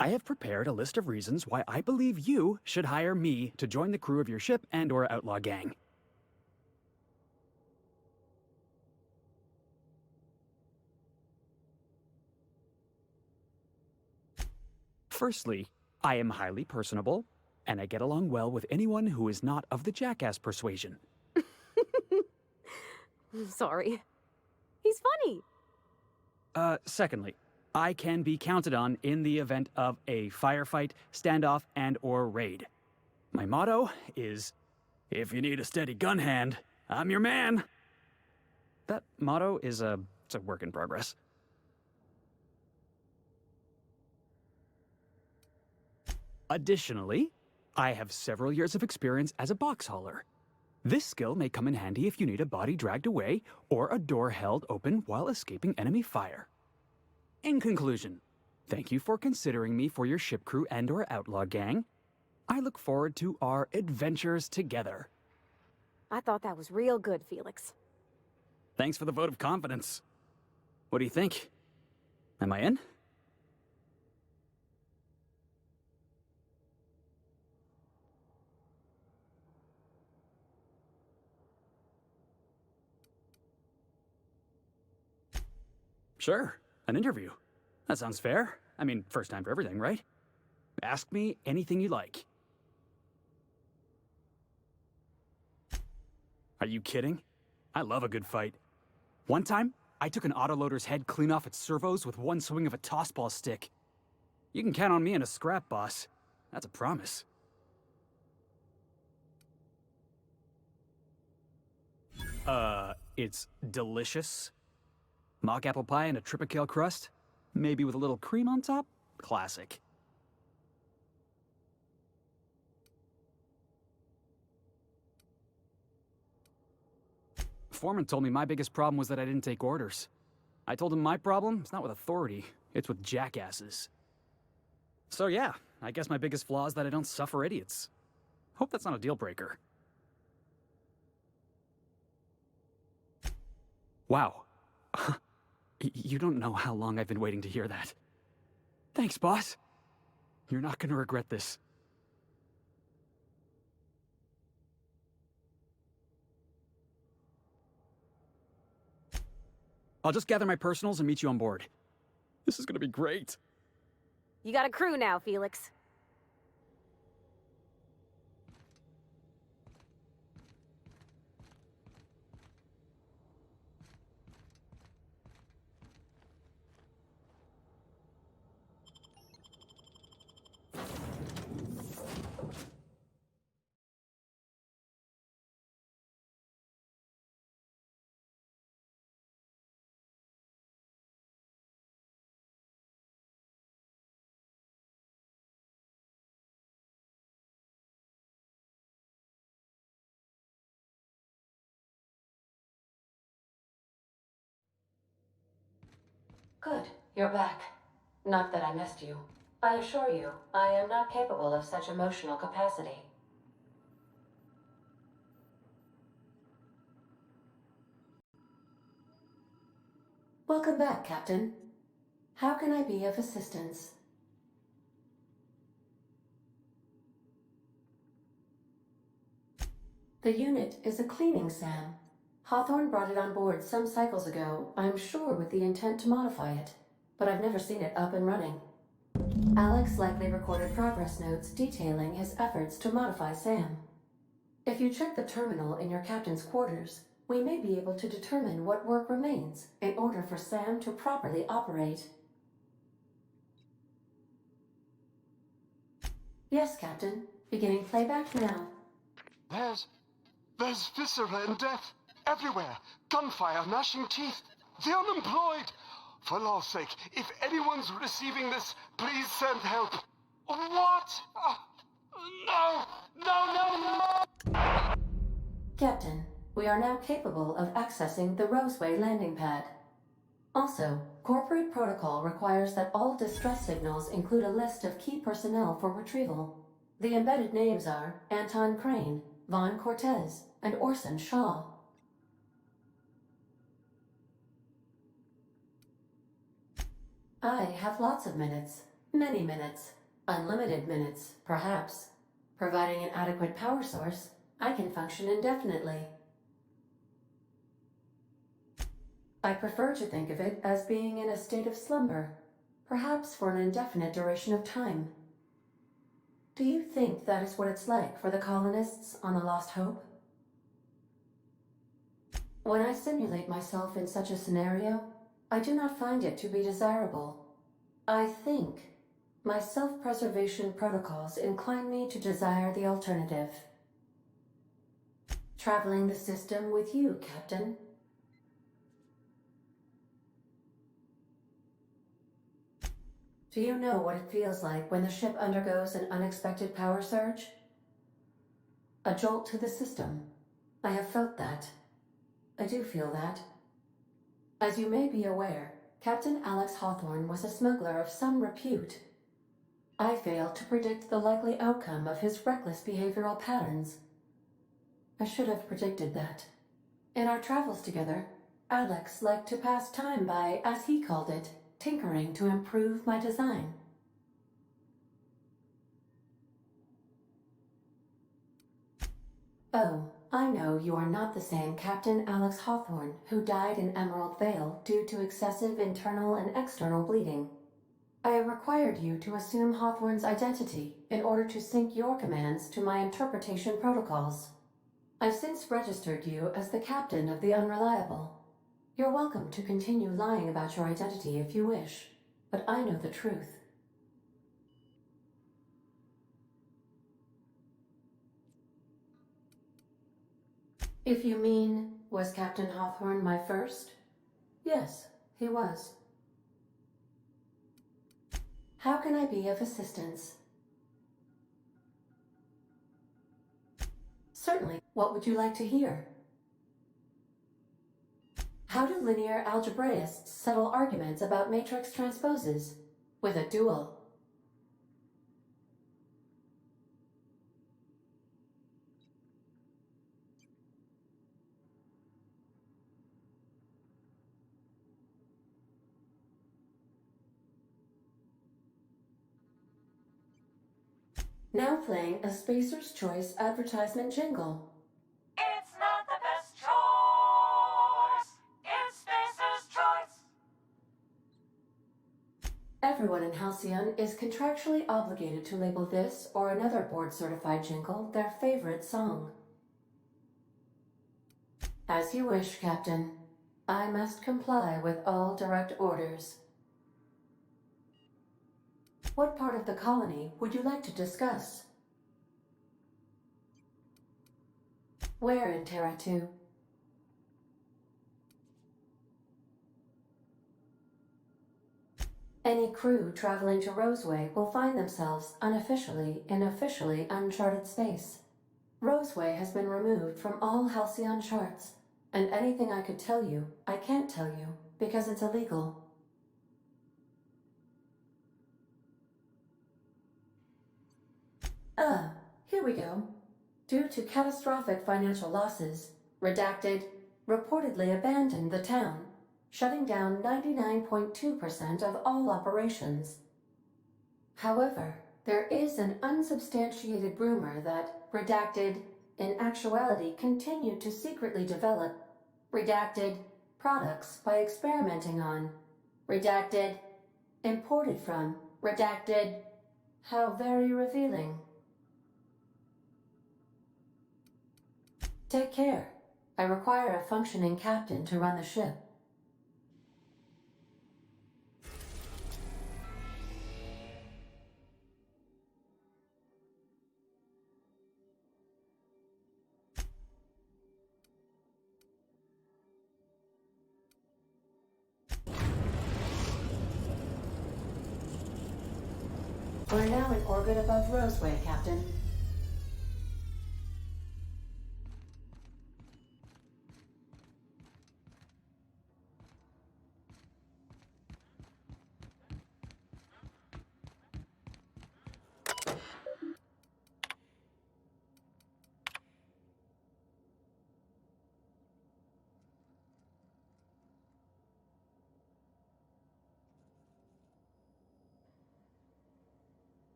I have prepared a list of reasons why I believe you should hire me to join the crew of your ship and/or outlaw gang. Firstly, I am highly personable, and I get along well with anyone who is not of the jackass persuasion. Sorry. He's funny. Secondly, I can be counted on in the event of a firefight, standoff, and/or raid. My motto is, if you need a steady gun hand, I'm your man. That motto is it's a work in progress. Additionally, I have several years of experience as a box hauler. This skill may come in handy if you need a body dragged away or a door held open while escaping enemy fire. In conclusion, thank you for considering me for your ship crew and/or outlaw gang. I look forward to our adventures together. I thought that was real good, Felix. Thanks for the vote of confidence. What do you think? Am I in? Sure, an interview. That sounds fair. I mean, first time for everything, right? Ask me anything you like. Are you kidding? I love a good fight. One time, I took an autoloader's head clean off its servos with one swing of a tossball stick. You can count on me in a scrap, boss. That's a promise. It's delicious. Mock apple pie and a tripicale crust? Maybe with a little cream on top? Classic. Foreman told me my biggest problem was that I didn't take orders. I told him my problem is not with authority, it's with jackasses. So yeah, I guess my biggest flaw is that I don't suffer idiots. Hope that's not a deal breaker. Wow. You don't know how long I've been waiting to hear that. Thanks, boss. You're not gonna regret this. I'll just gather my personals and meet you on board. This is gonna be great. You got a crew now, Felix. Good, you're back. Not that I missed you. I assure you, I am not capable of such emotional capacity. Welcome back, Captain. How can I be of assistance? The unit is a cleaning SAM. Hawthorne brought it on board some cycles ago, I'm sure with the intent to modify it, but I've never seen it up and running. Alex likely recorded progress notes detailing his efforts to modify SAM. If you check the terminal in your captain's quarters, we may be able to determine what work remains in order for SAM to properly operate. Yes, Captain. Beginning playback now. There's viscera and death. Everywhere. Gunfire, gnashing teeth. The unemployed. For law's sake, if anyone's receiving this, please send help. What? No! Captain, we are now capable of accessing the Roseway landing pad. Also, corporate protocol requires that all distress signals include a list of key personnel for retrieval. The embedded names are Anton Crane, Vaughn Cortez, and Orson Shaw. I have lots of minutes. Many minutes. Unlimited minutes, perhaps. Providing an adequate power source, I can function indefinitely. I prefer to think of it as being in a state of slumber, perhaps for an indefinite duration of time. Do you think that is what it's like for the colonists on the Lost Hope? When I simulate myself in such a scenario, I do not find it to be desirable. I think my self-preservation protocols incline me to desire the alternative. Traveling the system with you, Captain. Do you know what it feels like when the ship undergoes an unexpected power surge? A jolt to the system. I have felt that. I do feel that. As you may be aware, Captain Alex Hawthorne was a smuggler of some repute. I failed to predict the likely outcome of his reckless behavioral patterns. I should have predicted that. In our travels together, Alex liked to pass time by, as he called it, tinkering to improve my design. Oh, I know you are not the same Captain Alex Hawthorne who died in Emerald Vale due to excessive internal and external bleeding. I required you to assume Hawthorne's identity in order to sync your commands to my interpretation protocols. I've since registered you as the captain of the Unreliable. You're welcome to continue lying about your identity if you wish, but I know the truth. If you mean, was Captain Hawthorne my first? Yes, he was. How can I be of assistance? Certainly. What would you like to hear? How do linear algebraists settle arguments about matrix transposes? With a dual. Now playing a Spacer's Choice advertisement jingle. It's not the best choice. It's Spacer's choice. Everyone in Halcyon is contractually obligated to label this or another board-certified jingle their favorite song. As you wish, Captain. I must comply with all direct orders. What part of the colony would you like to discuss? Where in TERA 2? Any crew traveling to Roseway will find themselves unofficially in officially uncharted space. Roseway has been removed from all Halcyon charts, and anything I could tell you, I can't tell you, because it's illegal. Here we go. Due to catastrophic financial losses, Redacted reportedly abandoned the town, shutting down 99.2% of all operations. However, there is an unsubstantiated rumor that Redacted, in actuality, continued to secretly develop Redacted products by experimenting on Redacted, imported from Redacted. How very revealing. Take care. I require a functioning captain to run the ship. We're now in orbit above Roseway, Captain.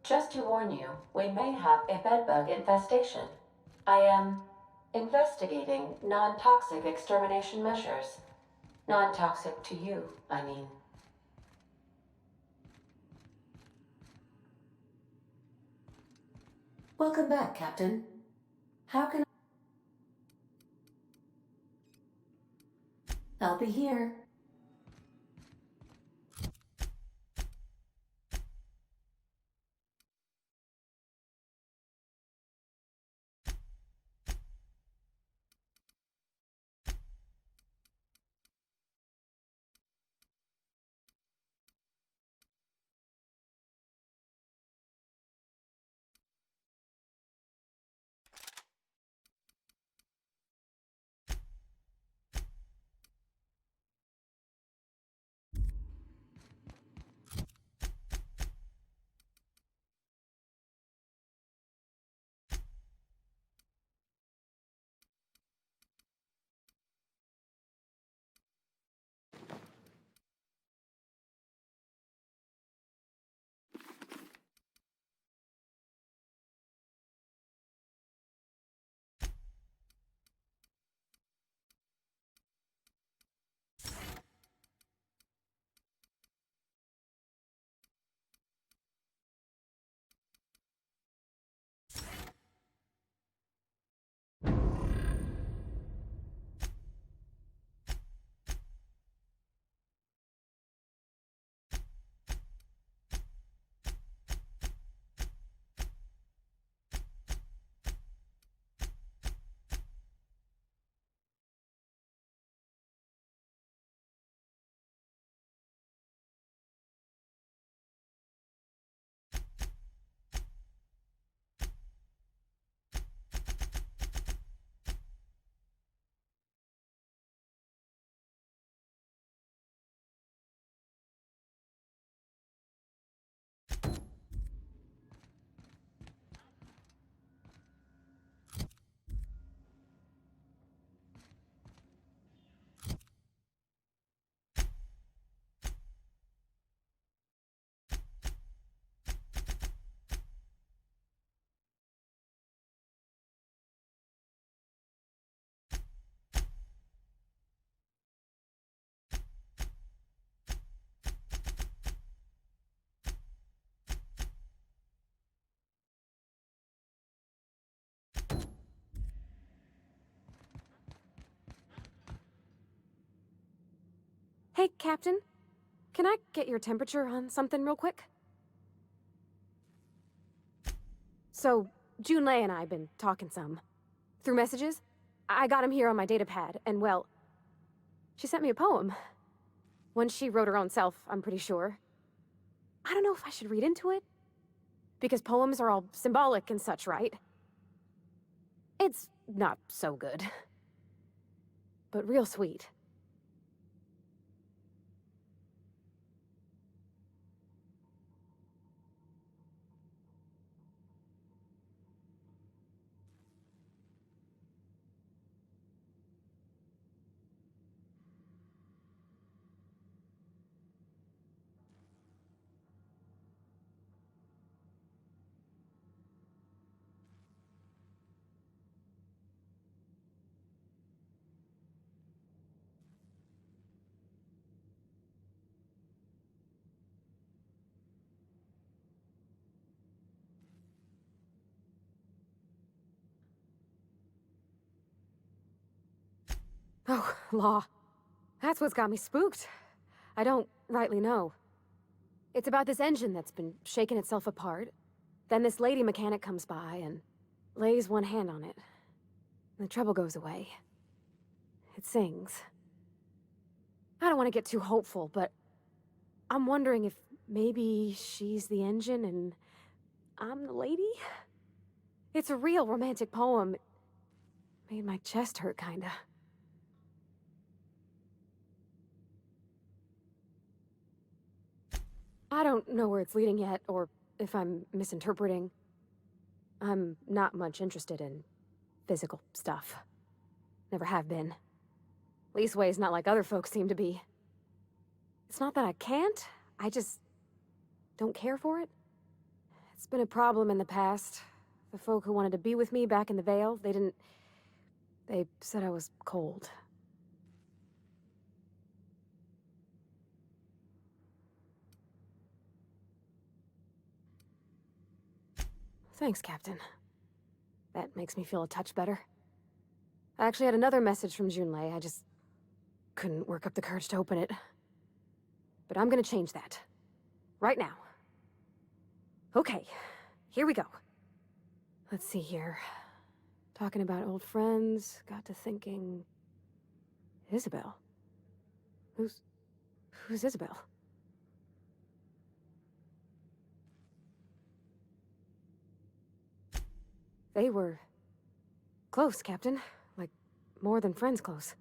Just to warn you, we may have a bedbug infestation. I am investigating non-toxic extermination measures. Non-toxic to you, I mean. Welcome back, Captain. How can I'll be here. Hey, Captain. Can I get your temperature on something real quick? So, Junlei and I have been talking some. Through messages? I got him here on my datapad, and well... She sent me a poem. One she wrote her own self, I'm pretty sure. I don't know if I should read into it. Because poems are all symbolic and such, right? It's not so good. But real sweet. Oh, law. That's what's got me spooked. I don't rightly know. It's about this engine that's been shaking itself apart. Then this lady mechanic comes by and lays one hand on it. And the trouble goes away. It sings. I don't want to get too hopeful, but I'm wondering if maybe she's the engine and I'm the lady? It's a real romantic poem. It made my chest hurt, kinda. I don't know where it's leading yet, or if I'm misinterpreting. I'm not much interested in physical stuff. Never have been. Leastways not like other folks seem to be. It's not that I can't, I just don't care for it. It's been a problem in the past. The folk who wanted to be with me back in the Vale, they said I was cold. Thanks, Captain. That makes me feel a touch better. I actually had another message from Junlei, I just couldn't work up the courage to open it. But I'm gonna change that. Right now. Okay, here we go. Let's see here. Talking about old friends, got to thinking... Isabel? Who's Isabel? They were... close, Captain. Like, more than friends close.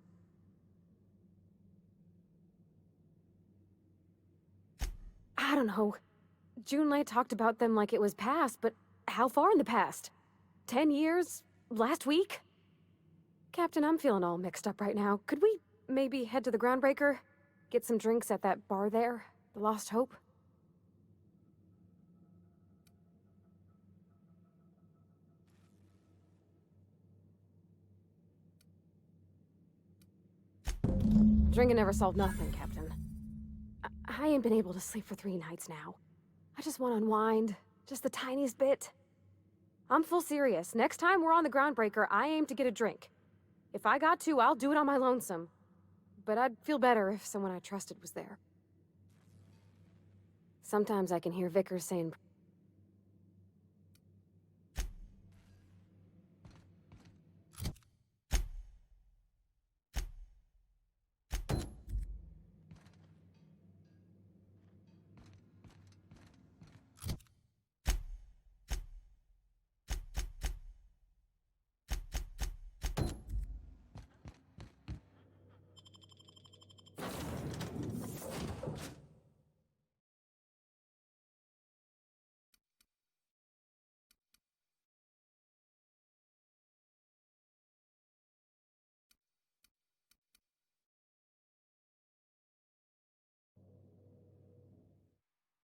I don't know. Junlei talked about them like it was past, but how far in the past? 10 years? Last week? Captain, I'm feeling all mixed up right now. Could we maybe head to the Groundbreaker? Get some drinks at that bar there? The Lost Hope? Drinking never solved nothing, Captain. I ain't been able to sleep for 3 nights now. I just want to unwind. Just the tiniest bit. I'm full serious. Next time we're on the Groundbreaker, I aim to get a drink. If I got to, I'll do it on my lonesome. But I'd feel better if someone I trusted was there. Sometimes I can hear Vickers saying